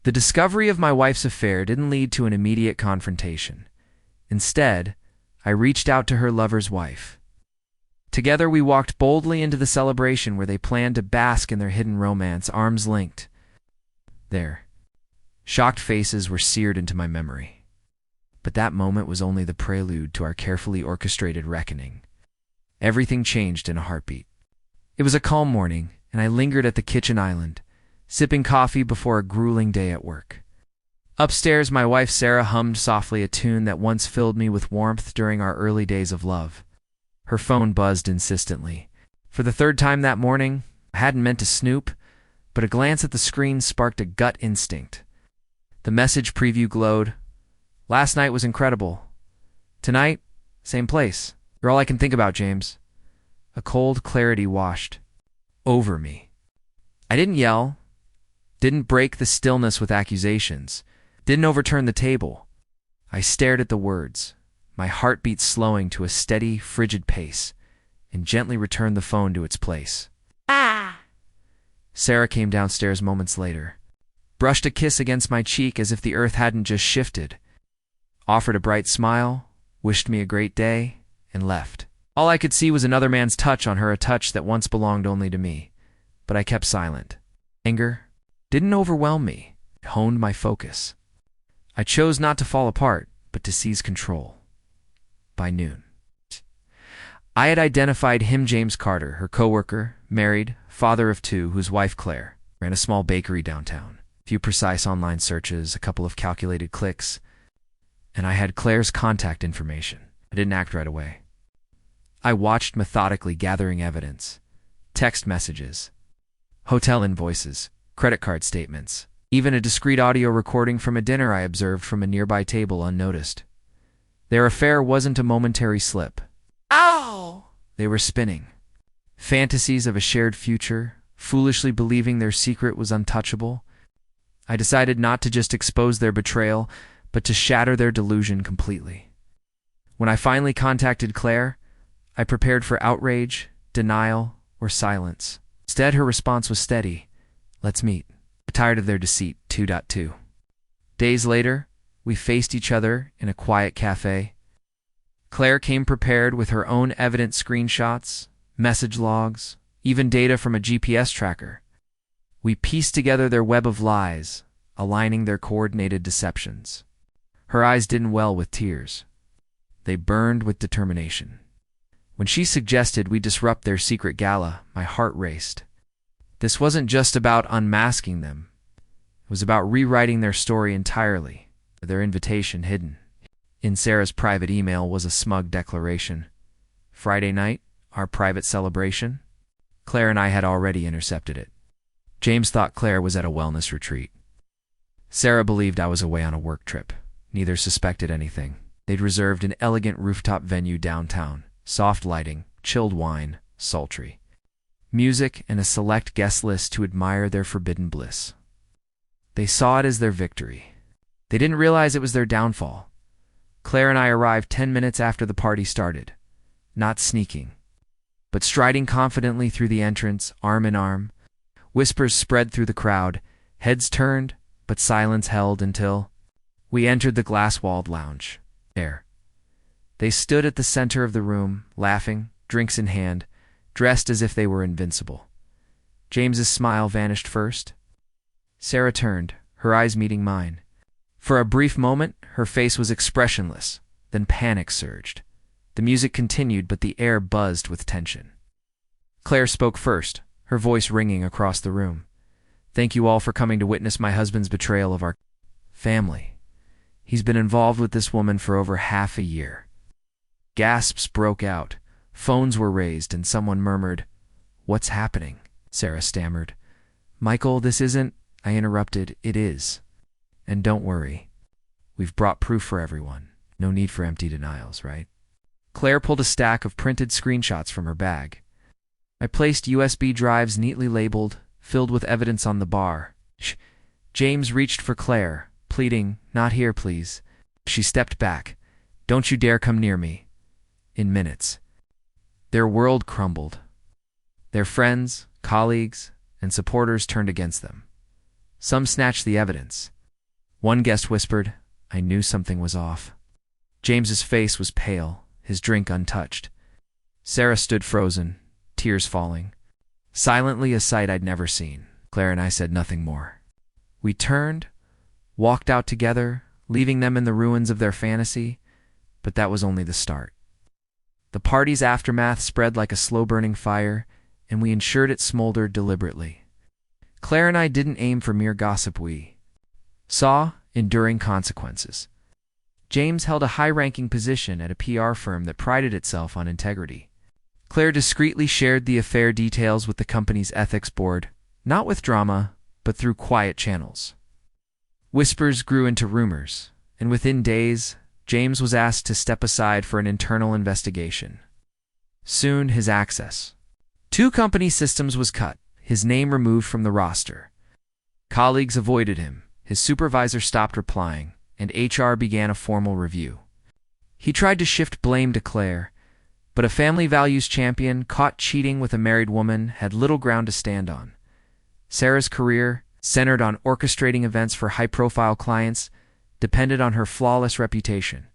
The discovery of my wife's affair didn't lead to an immediate confrontation. Instead, I reached out to her lover's wife. Together, we walked boldly into the celebration where they planned to bask in their hidden romance, arms linked. Their shocked faces were seared into my memory. But that moment was only the prelude to our carefully orchestrated reckoning. Everything changed in a heartbeat. It was a calm morning, and I lingered at the kitchen island, sipping coffee before a grueling day at work. Upstairs, my wife Sarah hummed softly a tune that once filled me with warmth during our early days of love. Her phone buzzed insistently. For the third time that morning, I hadn't meant to snoop, but a glance at the screen sparked a gut instinct. The message preview glowed. "Last night was incredible. Tonight, same place. You're all I can think about, James." A cold clarity washed over me. I didn't yell, didn't break the stillness with accusations, didn't overturn the table. I stared at the words, my heartbeat slowing to a steady, frigid pace, and gently returned the phone to its place. "Ah!" Sarah came downstairs moments later, brushed a kiss against my cheek as if the earth hadn't just shifted, offered a bright smile, wished me a great day, and left. All I could see was another man's touch on her, a touch that once belonged only to me. But I kept silent. Anger didn't overwhelm me. It honed my focus. I chose not to fall apart, but to seize control. By noon, I had identified him, James Carter, her coworker, married, father of two, whose wife, Claire, ran a small bakery downtown. A few precise online searches, a couple of calculated clicks, and I had Claire's contact information. I didn't act right away. I watched methodically, gathering evidence, text messages, hotel invoices, credit card statements, even a discreet audio recording from a dinner I observed from a nearby table unnoticed. Their affair wasn't a momentary slip. Ow! They were spinning. Fantasies of a shared future, foolishly believing their secret was untouchable. I decided not to just expose their betrayal, but to shatter their delusion completely. When I finally contacted Claire, I prepared for outrage, denial, or silence. Instead, her response was steady. "Let's meet. I'm tired of their deceit, 2.2. Days later, we faced each other in a quiet cafe. Claire came prepared with her own evident screenshots, message logs, even data from a GPS tracker. We pieced together their web of lies, aligning their coordinated deceptions. Her eyes didn't well with tears. They burned with determination. When she suggested we disrupt their secret gala, my heart raced. This wasn't just about unmasking them. It was about rewriting their story entirely, their invitation hidden. In Sarah's private email was a smug declaration. Friday night, our private celebration. Claire and I had already intercepted it. James thought Claire was at a wellness retreat. Sarah believed I was away on a work trip. Neither suspected anything. They'd reserved an elegant rooftop venue downtown. Soft lighting, chilled wine, sultry. Music and a select guest list to admire their forbidden bliss. They saw it as their victory. They didn't realize it was their downfall. Claire and I arrived 10 minutes after the party started. Not sneaking, but striding confidently through the entrance, arm in arm. Whispers spread through the crowd, heads turned, but silence held until we entered the glass-walled lounge. There. They stood at the center of the room, laughing, drinks in hand, dressed as if they were invincible. James's smile vanished first. Sarah turned, her eyes meeting mine. For a brief moment, her face was expressionless, then panic surged. The music continued, but the air buzzed with tension. Claire spoke first, her voice ringing across the room. "Thank you all for coming to witness my husband's betrayal of our family. He's been involved with this woman for over half a year." Gasps broke out. Phones were raised, and someone murmured, "What's happening?" Sarah stammered. "Michael, this isn't—" I interrupted. "It is. And don't worry. We've brought proof for everyone. No need for empty denials, right?" Claire pulled a stack of printed screenshots from her bag. I placed USB drives neatly labeled, filled with evidence on the bar. James reached for Claire, pleading, "Not here, please." She stepped back. "Don't you dare come near me." In minutes, their world crumbled. Their friends, colleagues, and supporters turned against them. Some snatched the evidence. One guest whispered, "I knew something was off." James's face was pale, his drink untouched. Sarah stood frozen, tears falling. Silently, a sight I'd never seen. Claire and I said nothing more. We turned, walked out together, leaving them in the ruins of their fantasy, but that was only the start. The party's aftermath spread like a slow-burning fire, and we ensured it smoldered deliberately. Claire and I didn't aim for mere gossip, we saw enduring consequences. James held a high-ranking position at a PR firm that prided itself on integrity. Claire discreetly shared the affair details with the company's ethics board, not with drama, but through quiet channels. Whispers grew into rumors, and within days, James was asked to step aside for an internal investigation. Soon, his access to company systems was cut, his name removed from the roster. Colleagues avoided him, his supervisor stopped replying, and HR began a formal review. He tried to shift blame to Claire, but a family values champion caught cheating with a married woman had little ground to stand on. Sarah's career, centered on orchestrating events for high-profile clients, depended on her flawless reputation.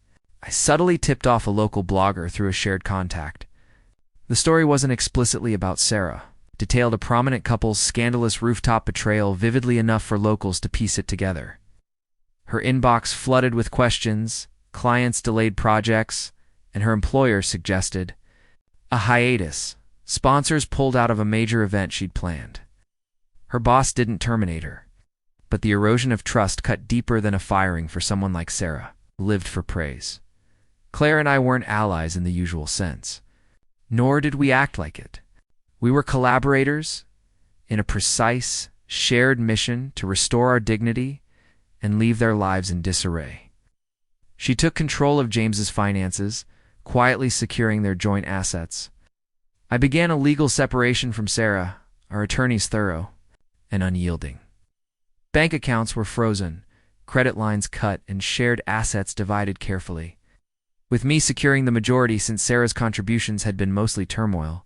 I subtly tipped off a local blogger through a shared contact. The story wasn't explicitly about Sarah. It detailed a prominent couple's scandalous rooftop betrayal vividly enough for locals to piece it together. Her inbox flooded with questions, clients delayed projects, and her employer suggested a hiatus. Sponsors pulled out of a major event she'd planned. Her boss didn't terminate her, but the erosion of trust cut deeper than a firing for someone like Sarah, who lived for praise. Claire and I weren't allies in the usual sense, nor did we act like it. We were collaborators in a precise, shared mission to restore our dignity and leave their lives in disarray. She took control of James's finances, quietly securing their joint assets. I began a legal separation from Sarah, our attorneys thorough and unyielding. Bank accounts were frozen, credit lines cut, and shared assets divided carefully. With me securing the majority since Sarah's contributions had been mostly turmoil.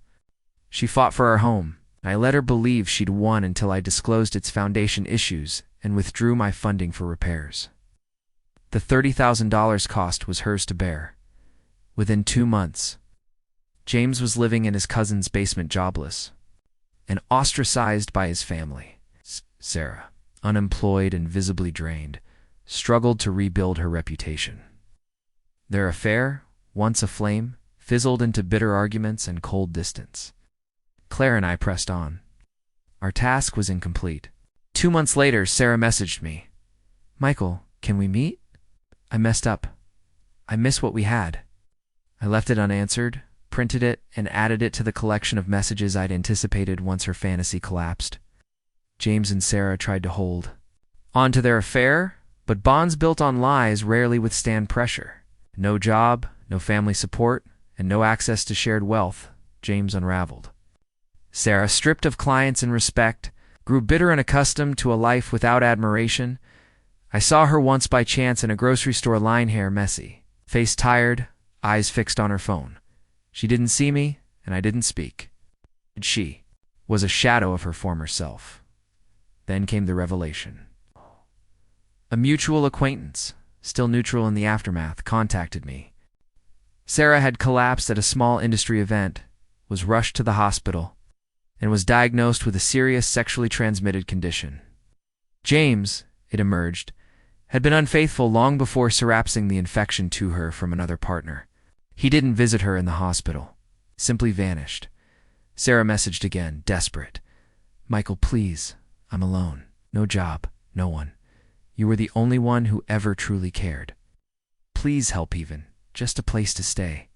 She fought for our home. I let her believe she'd won until I disclosed its foundation issues and withdrew my funding for repairs. The $30,000 cost was hers to bear. Within 2 months, James was living in his cousin's basement jobless and ostracized by his family. Sarah, unemployed and visibly drained, struggled to rebuild her reputation. Their affair, once aflame, fizzled into bitter arguments and cold distance. Claire and I pressed on. Our task was incomplete. 2 months later, Sarah messaged me. "Michael, can we meet? I messed up. I miss what we had." I left it unanswered, printed it, and added it to the collection of messages I'd anticipated once her fantasy collapsed. James and Sarah tried to hold on to their affair, but bonds built on lies rarely withstand pressure. No job, no family support, and no access to shared wealth, James unraveled. Sarah, stripped of clients and respect, grew bitter and accustomed to a life without admiration. I saw her once by chance in a grocery store, line hair messy, face tired, eyes fixed on her phone. She didn't see me, and I didn't speak. She was a shadow of her former self. Then came the revelation. A mutual acquaintance, still neutral in the aftermath, contacted me. Sarah had collapsed at a small industry event, was rushed to the hospital, and was diagnosed with a serious sexually transmitted condition. James, it emerged, had been unfaithful long before surrapsing the infection to her from another partner. He didn't visit her in the hospital, simply vanished. Sarah messaged again, desperate. "Michael, please, I'm alone. No job, no one. You were the only one who ever truly cared. Please help even, just a place to stay."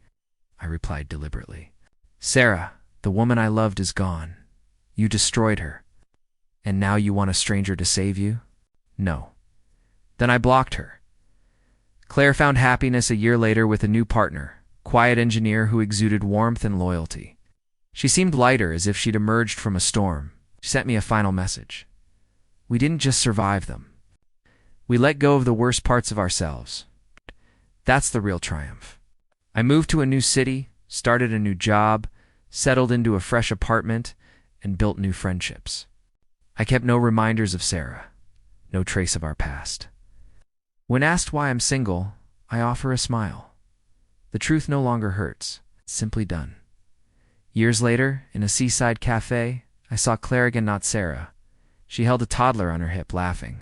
I replied deliberately. "Sarah, the woman I loved is gone. You destroyed her. And now you want a stranger to save you?" "No." Then I blocked her. Claire found happiness a year later with a new partner, quiet engineer who exuded warmth and loyalty. She seemed lighter, as if she'd emerged from a storm. She sent me a final message. We didn't just survive them. We let go of the worst parts of ourselves. That's the real triumph. I moved to a new city, started a new job, settled into a fresh apartment, and built new friendships. I kept no reminders of Sarah, no trace of our past. When asked why I'm single, I offer a smile. The truth no longer hurts. It's simply done. Years later, in a seaside cafe, I saw Clarigan, not Sarah. She held a toddler on her hip, laughing.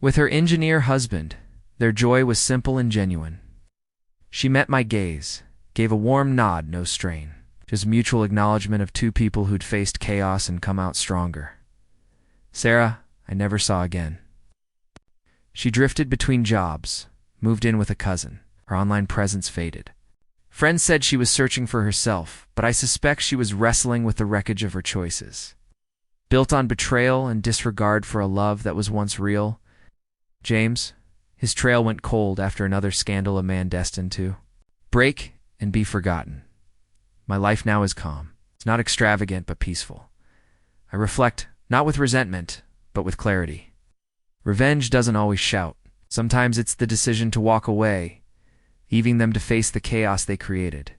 With her engineer husband, their joy was simple and genuine. She met my gaze, gave a warm nod, no strain. Just mutual acknowledgement of two people who'd faced chaos and come out stronger. Sarah, I never saw again. She drifted between jobs, moved in with a cousin. Her online presence faded. Friends said she was searching for herself, but I suspect she was wrestling with the wreckage of her choices. Built on betrayal and disregard for a love that was once real, James, his trail went cold after another scandal, a man destined to break and be forgotten. My life now is calm. It's not extravagant, but peaceful. I reflect, not with resentment, but with clarity. Revenge doesn't always shout. Sometimes it's the decision to walk away, leaving them to face the chaos they created.